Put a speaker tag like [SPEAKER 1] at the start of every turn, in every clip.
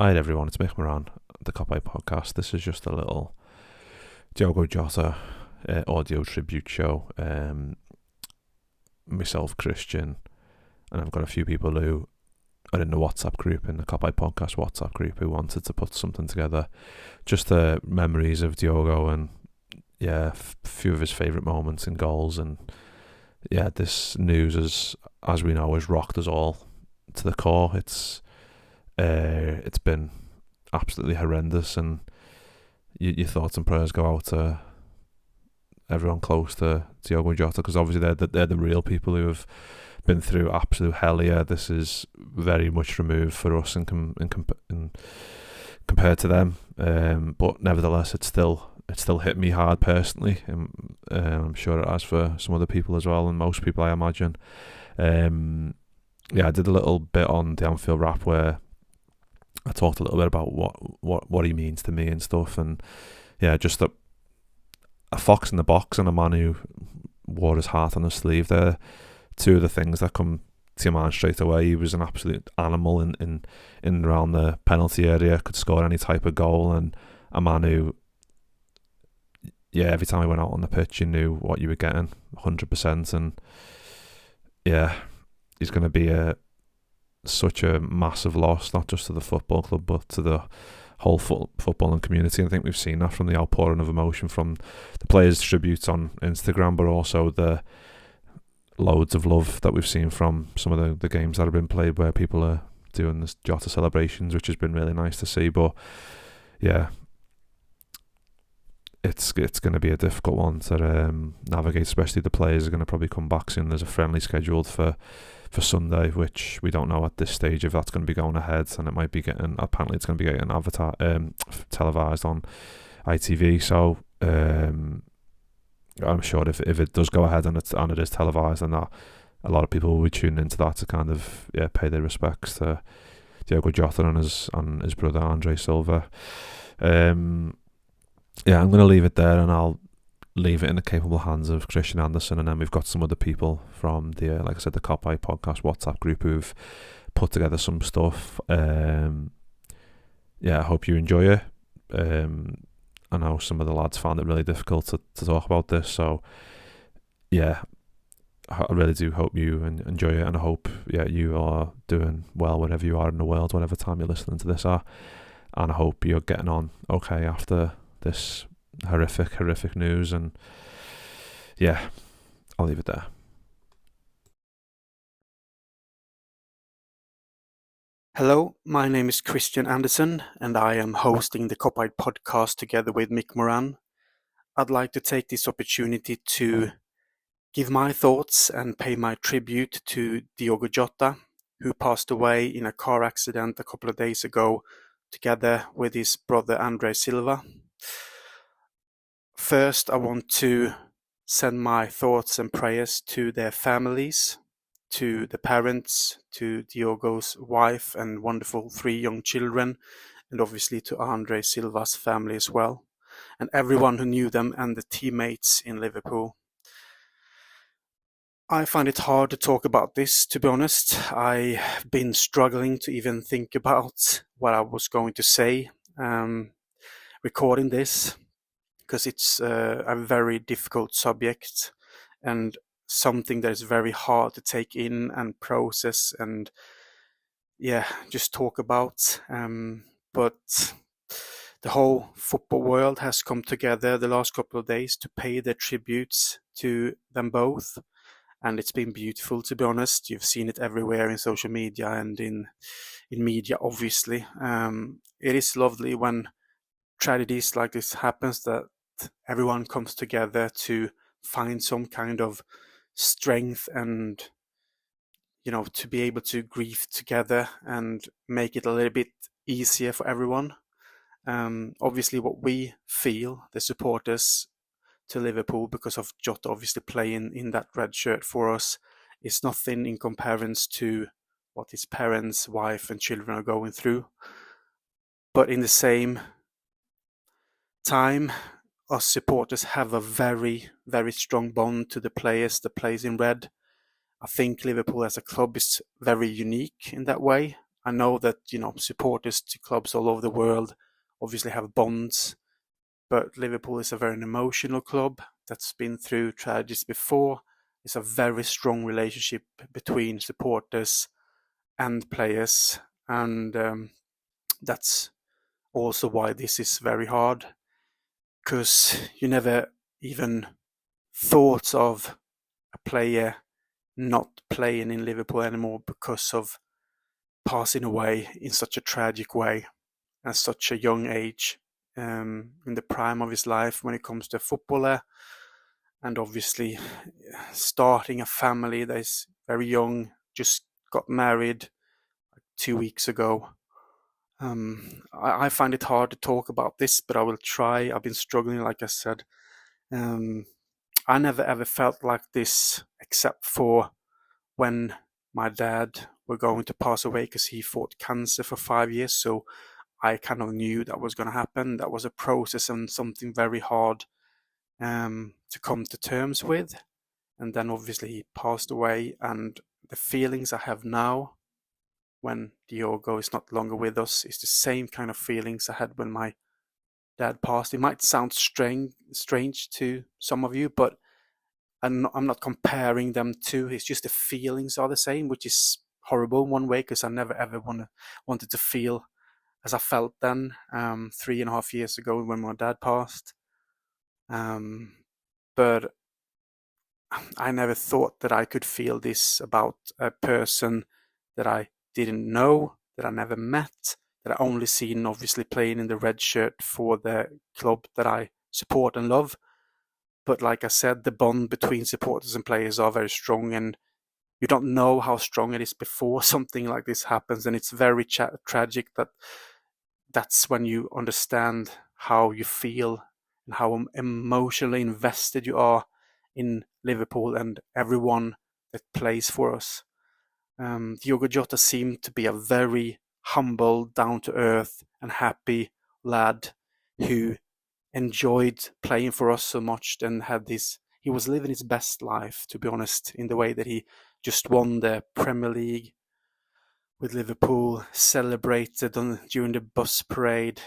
[SPEAKER 1] Hi everyone, it's Mick Moran, the Kopite Podcast. This is just a little Diogo Jota audio tribute show. Myself, Kristian, and I've got a few people who are in the WhatsApp group, in the Kopite Podcast WhatsApp group, who wanted to put something together. Just memories of Diogo and a few of his favourite moments and goals. And this news, as we know, has rocked us all to the core. It's been absolutely horrendous, and your thoughts and prayers go out to everyone close to Diogo Jota, because obviously they're the real people who have been through absolute hell here. This is very much removed for us in compared to them, but nevertheless it still hit me hard personally, and I'm sure it has for some other people as well, and most people, I imagine. I did a little bit on the Anfield Wrap where I talked a little bit about what he means to me and stuff, and just a fox in the box and a man who wore his heart on his sleeve. They're two of the things that come to your mind straight away. He was an absolute animal in and around the penalty area, could score any type of goal, and a man who, every time he went out on the pitch, you knew what you were getting, 100%. And he's going to be such a massive loss, not just to the football club, but to the whole footballing community. I think we've seen that from the outpouring of emotion from the players' tributes on Instagram, but also the loads of love that we've seen from some of the games that have been played where people are doing this Jota celebrations, which has been really nice to see. But it's going to be a difficult one to navigate, especially the players are going to probably come back soon. There's a friendly scheduled for Sunday, which we don't know at this stage if that's going to be going ahead, and apparently it's going to be getting televised on ITV. So I'm sure if it does go ahead and it is televised, and that a lot of people will be tuning into that to kind of pay their respects to Diogo Jota and his brother Andre Silva. I'm going to leave it there, and I'll leave it in the capable hands of Kristian Andersson, and then we've got some other people from the like I said, the Kopite Podcast WhatsApp group who've put together some stuff. I hope you enjoy it. I know some of the lads found it really difficult to talk about this, so I really do hope you enjoy it, and I hope you are doing well wherever you are in the world, whatever time you're listening to this at, and I hope you're getting on okay after this horrific news. And I'll leave it there.
[SPEAKER 2] Hello, my name is Kristian Andersson, and I am hosting the Kopite Podcast together with Mick Moran. I'd like to take this opportunity to give my thoughts and pay my tribute to Diogo Jota, who passed away in a car accident a couple of days ago, together with his brother Andre Silva. First, I want to send my thoughts and prayers to their families, to the parents, to Diogo's wife and wonderful 3 young children, and obviously to Andre Silva's family as well, and everyone who knew them and the teammates in Liverpool. I find it hard to talk about this, to be honest. I've been struggling to even think about what I was going to say recording this, because it's a very difficult subject and something that is very hard to take in and process and just talk about. But the whole football world has come together the last couple of days to pay their tributes to them both, and it's been beautiful, to be honest. You've seen it everywhere in social media and in media, obviously. It is lovely when tragedies like this happens, that everyone comes together to find some kind of strength and to be able to grieve together and make it a little bit easier for everyone. Obviously what we feel, the supporters to Liverpool, because of Jota obviously playing in that red shirt for us, is nothing in comparison to what his parents, wife and children are going through. But in the same time, us supporters have a very, very strong bond to the players that plays in red. I think Liverpool as a club is very unique in that way. I know that, supporters to clubs all over the world obviously have bonds, but Liverpool is a very emotional club that's been through tragedies before. It's a very strong relationship between supporters and players, and that's also why this is very hard, because you never even thought of a player not playing in Liverpool anymore because of passing away in such a tragic way at such a young age, in the prime of his life when it comes to a footballer, and obviously starting a family that is very young, just got married 2 weeks ago. I find it hard to talk about this, but I will try. I've been struggling, like I said. I never ever felt like this except for when my dad were going to pass away, because he fought cancer for 5 years. So I kind of knew that was going to happen. That was a process and something very hard to come to terms with. And then obviously he passed away, and the feelings I have now when Diogo is not longer with us is the same kind of feelings I had when my dad passed. It might sound strange to some of you, but I'm not comparing them to. It's just the feelings are the same, which is horrible in one way, because I never ever wanted to feel as I felt then, 3.5 years ago when my dad passed. But I never thought that I could feel this about a person that I didn't know, that I never met, that I only seen obviously playing in the red shirt for the club that I support and love. But like I said, the bond between supporters and players are very strong, and you don't know how strong it is before something like this happens, and it's very tragic that's when you understand how you feel and how emotionally invested you are in Liverpool and everyone that plays for us. Diogo Jota seemed to be a very humble, down-to-earth and happy lad who enjoyed playing for us so much, and he was living his best life, to be honest, in the way that he just won the Premier League with Liverpool, celebrated during the bus parade,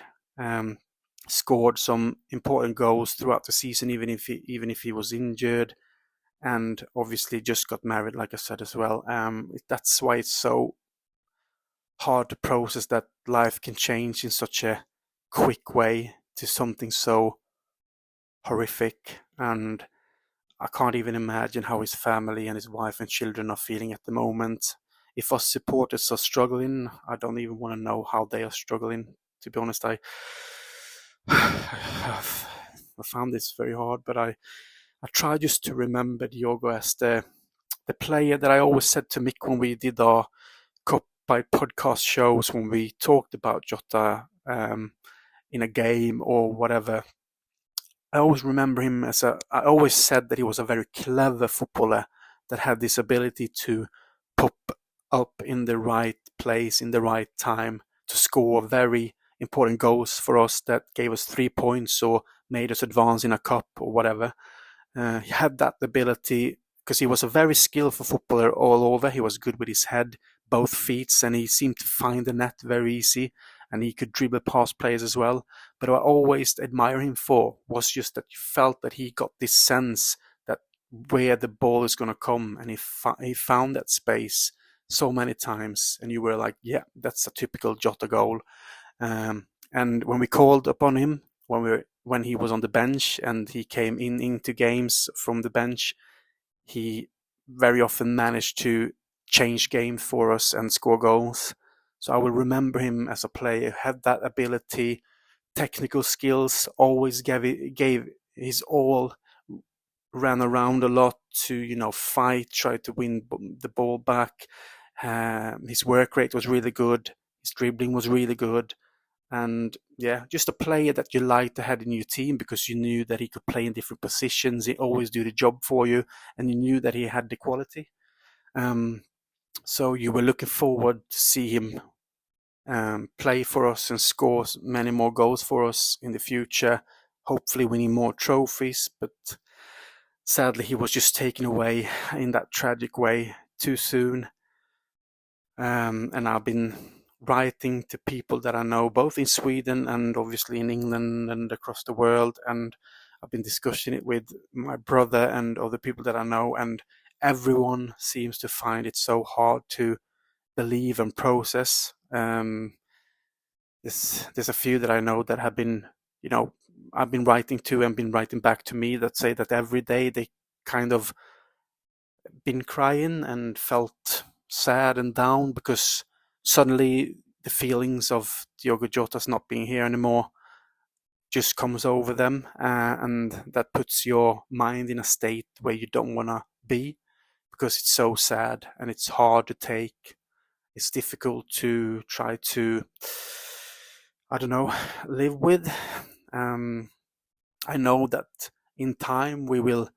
[SPEAKER 2] scored some important goals throughout the season, even if he was injured, and obviously just got married, like I said as well. That's why it's so hard to process that life can change in such a quick way to something so horrific. And I can't even imagine how his family and his wife and children are feeling at the moment. If us supporters are struggling, I don't even want to know how they are struggling. To be honest, I found this very hard, but I try just to remember Diogo as the player that I always said to Mick when we did our Kopite Podcast shows, when we talked about Jota in a game or whatever. I always remember him I always said that he was a very clever footballer that had this ability to pop up in the right place, in the right time, to score very important goals for us that gave us 3 points or made us advance in a cup or whatever. He had that ability because he was a very skillful footballer all over. He was good with his head, both feet, and he seemed to find the net very easy, and he could dribble past players as well. But what I always admire him for was just that you felt that he got this sense that where the ball is going to come, and he found that space so many times, and you were like, yeah, that's a typical Jota goal. And when we called upon him, when he was on the bench and he came into games from the bench, he very often managed to change games for us and score goals. So I will remember him as a player who had that ability, technical skills, always gave his all, ran around a lot to fight, try to win the ball back. His work rate was really good. His dribbling was really good. And yeah, just a player that you liked to have in your team because you knew that he could play in different positions. He always do the job for you, and you knew that he had the quality. So you were looking forward to see him play for us and score many more goals for us in the future, hopefully winning more trophies. But sadly, he was just taken away in that tragic way too soon. And I've been writing to people that I know, both in Sweden and obviously in England and across the world. And I've been discussing it with my brother and other people that I know, and everyone seems to find it so hard to believe and process. There's a few that I know that have been, I've been writing to and been writing back to me that say that every day they kind of been crying and felt sad and down because suddenly the feelings of Diogo Jota's not being here anymore just comes over them, and that puts your mind in a state where you don't want to be, because it's so sad and it's hard to take. It's difficult to try to, I don't know, live with. I know that in time we will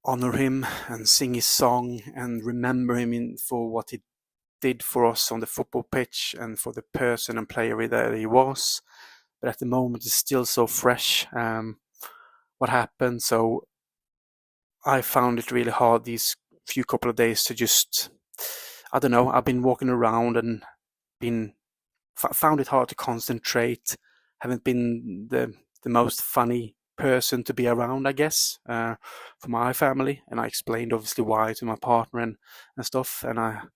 [SPEAKER 2] honor him and sing his song and remember him for what he did for us on the football pitch and for the person and player that he was. But at the moment, it's still so fresh, what happened. So I found it really hard these few couple of days to just, I don't know, I've been walking around and found it hard to concentrate. Haven't been the most funny person to be around, I guess, for my family. And I explained obviously why to my partner and stuff. And I've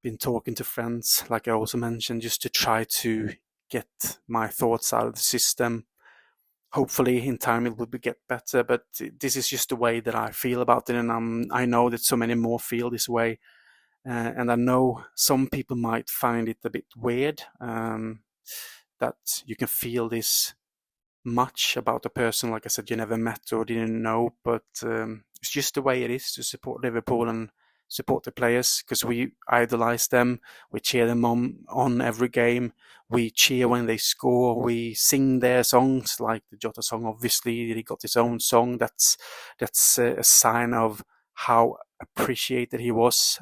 [SPEAKER 2] been talking to friends, like I also mentioned, just to try to get my thoughts out of the system. Hopefully in time it will get better, but this is just the way that I feel about it, and I know that so many more feel this way, and I know some people might find it a bit weird, that you can feel this much about a person, like I said, you never met or didn't know, but it's just the way it is to support Liverpool and support the players, because we idolize them, we cheer them on every game, we cheer when they score, we sing their songs, like the Jota song. Obviously he got his own song. That's a sign of how appreciated he was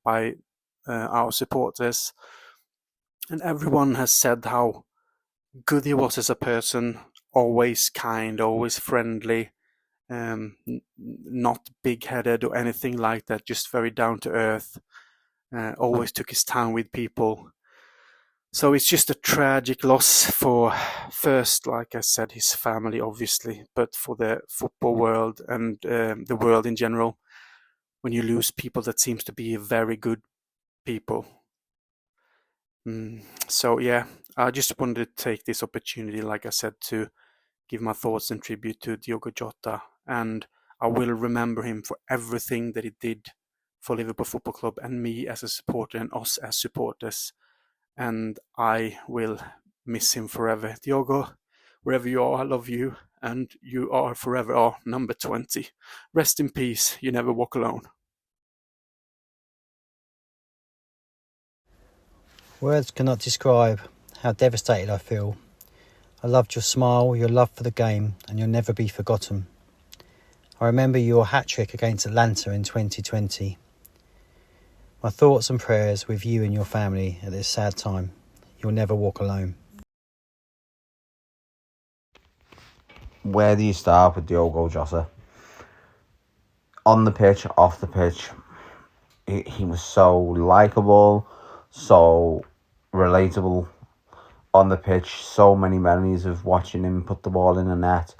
[SPEAKER 2] by our supporters, and everyone has said how good he was as a person, always kind, always friendly, not big-headed or anything like that, just very down to earth, always took his time with people. So it's just a tragic loss for, first, like I said, his family obviously, but for the football world and the world in general, when you lose people that seems to be very good people. So yeah, I just wanted to take this opportunity, like I said, to give my thoughts and tribute to Diogo Jota, and I will remember him for everything that he did for Liverpool Football Club and me as a supporter and us as supporters, and I will miss him forever. Diogo, wherever you are, I love you, and you are forever our number 20. Rest in peace, you never walk alone.
[SPEAKER 3] Words cannot describe how devastated I feel. I loved your smile, your love for the game, and you'll never be forgotten. I remember your hat-trick against Atlanta in 2020. My thoughts and prayers with you and your family at this sad time. You'll never walk alone.
[SPEAKER 4] Where do you start with Diogo Jota? On the pitch, off the pitch, he was so likeable, so relatable. On the pitch, so many memories of watching him put the ball in the net.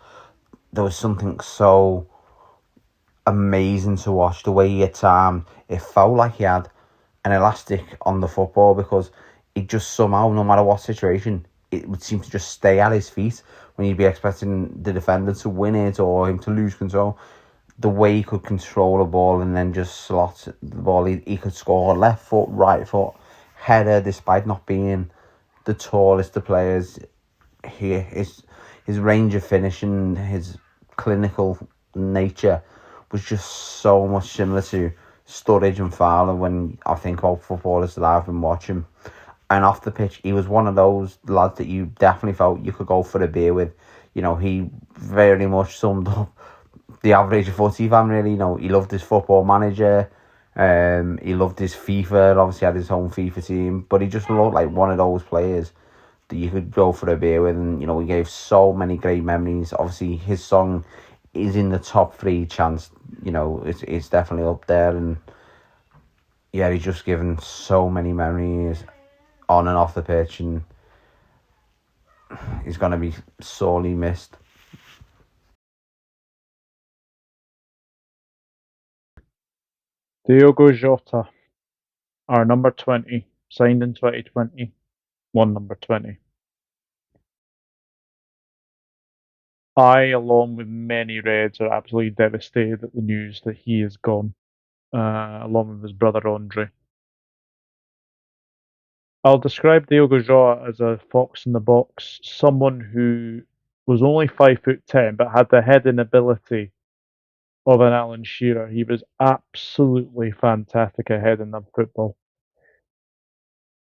[SPEAKER 4] There was something so amazing to watch. The way he hit time, it felt like he had an elastic on the football, because he just somehow, no matter what situation, it would seem to just stay at his feet when you'd be expecting the defender to win it or him to lose control. The way he could control the ball and then just slot the ball, he could score left foot, right foot, header, despite not being the tallest of players. His range of finishing, his clinical nature was just so much similar to Sturridge and Fowler when I think about footballers that I've been watching. And off the pitch, he was one of those lads that you definitely felt you could go for a beer with. You know, he very much summed up the average footy fan, really. You know, he loved his Football Manager. He loved his FIFA, obviously had his own FIFA team, but he just looked like one of those players that you could go for a beer with. And, you know, he gave so many great memories. Obviously, his song is in the top 3 chance. You know, it's definitely up there. And yeah, he's just given so many memories. on and off the pitch, and he's going to be sorely missed.
[SPEAKER 5] Diogo Jota, our number 20, signed in 2020, won number 20. I, along with many Reds, are absolutely devastated at the news that he is gone, along with his brother Andre. I'll describe Diogo Jota as a fox in the box, someone who was only 5'10", but had the heading ability of an Alan Shearer. He was absolutely fantastic at heading that football.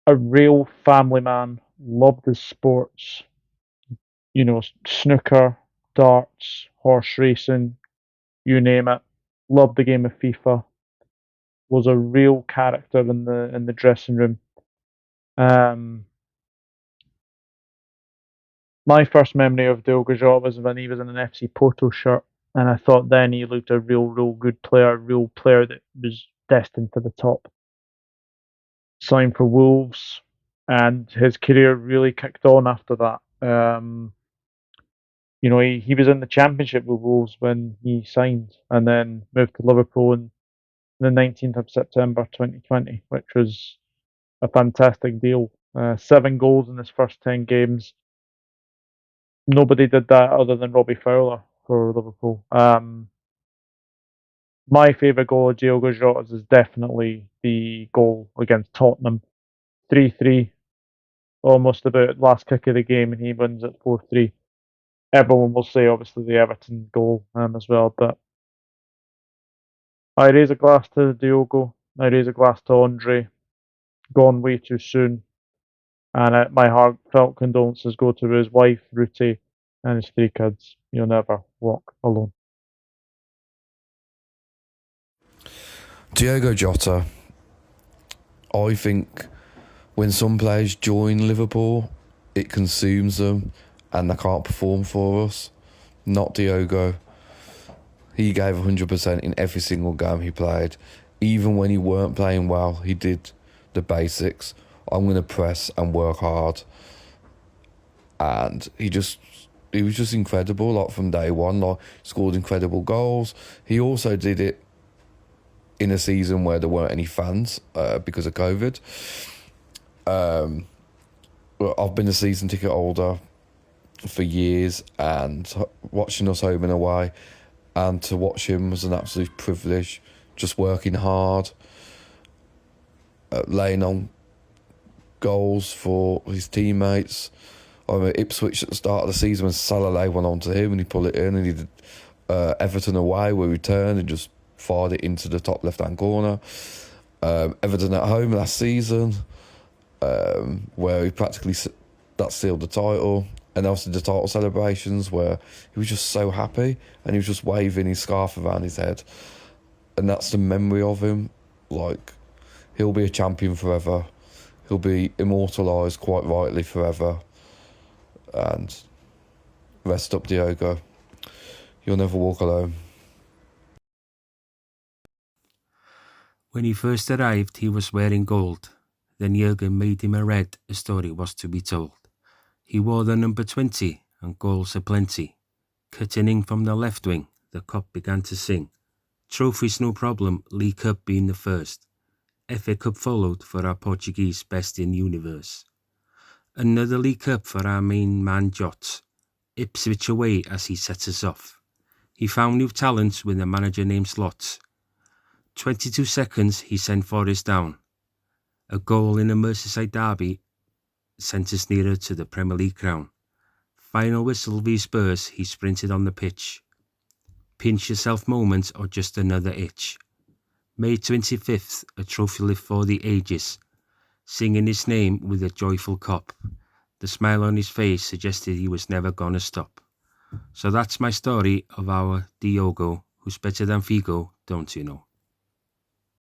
[SPEAKER 5] A real family man, loved his sports, snooker, darts, horse racing, you name it. Loved the game of FIFA. Was a real character in the dressing room. My first memory of Diogo Jota was when he was in an FC Porto shirt, and I thought then he looked a real good player, a real player that was destined for the top. Signed for Wolves, and his career really kicked on after that. He was in the Championship with Wolves when he signed, and then moved to Liverpool on the 19th of September 2020, which was a fantastic deal. 7 goals in his first 10 games. Nobody did that other than Robbie Fowler for Liverpool. My favourite goal of Diogo Jota's is definitely the goal against Tottenham. 3-3, almost about last kick of the game, and he wins it 4-3. Everyone will say, obviously, the Everton goal as well, but I raise a glass to Diogo. I raise a glass to Andre. Gone way too soon. And my heartfelt condolences go to his wife, Ruti, and his 3 kids. You'll never walk alone.
[SPEAKER 6] Diogo Jota, I think when some players join Liverpool, it consumes them and they can't perform for us. Not Diogo. He gave 100% in every single game he played. Even when he weren't playing well, he did the basics. I'm going to press and work hard. And he was just incredible, like from day one. Like, scored incredible goals. He also did it in a season where there weren't any fans because of COVID. I've been a season ticket holder for years, and watching us home and away, and to watch him was an absolute privilege. Just working hard, laying on goals for his teammates. I mean, Ipswich at the start of the season when Salah went on to him and he pulled it in, and he did Everton away where he turned and just fired it into the top left-hand corner. Everton at home last season, where he practically that sealed the title, and also the title celebrations where he was just so happy and he was just waving his scarf around his head, and that's the memory of him. Like, he'll be a champion forever. He'll be immortalised quite rightly forever. And rest up, Diogo. You'll never walk alone.
[SPEAKER 7] When he first arrived, he was wearing gold. Then Jurgen made him a red. A story was to be told. He wore the number 20, and goals aplenty. Cutting in from the left wing, the cop began to sing. Trophies no problem, League Cup being the first. FA Cup followed for our Portuguese best in universe. Another League Cup for our main man Jots. Ipswich away as he set us off. He found new talents with a manager named Slots. 22 seconds he sent Forest down. A goal in a Merseyside derby sent us nearer to the Premier League crown. Final whistle v Spurs, he sprinted on the pitch. Pinch yourself moment or just another itch. May 25th, a trophy lived for the ages. Singing his name with a joyful cop. The smile on his face suggested he was never gonna stop. So that's my story of our Diogo, who's better than Figo, don't you know?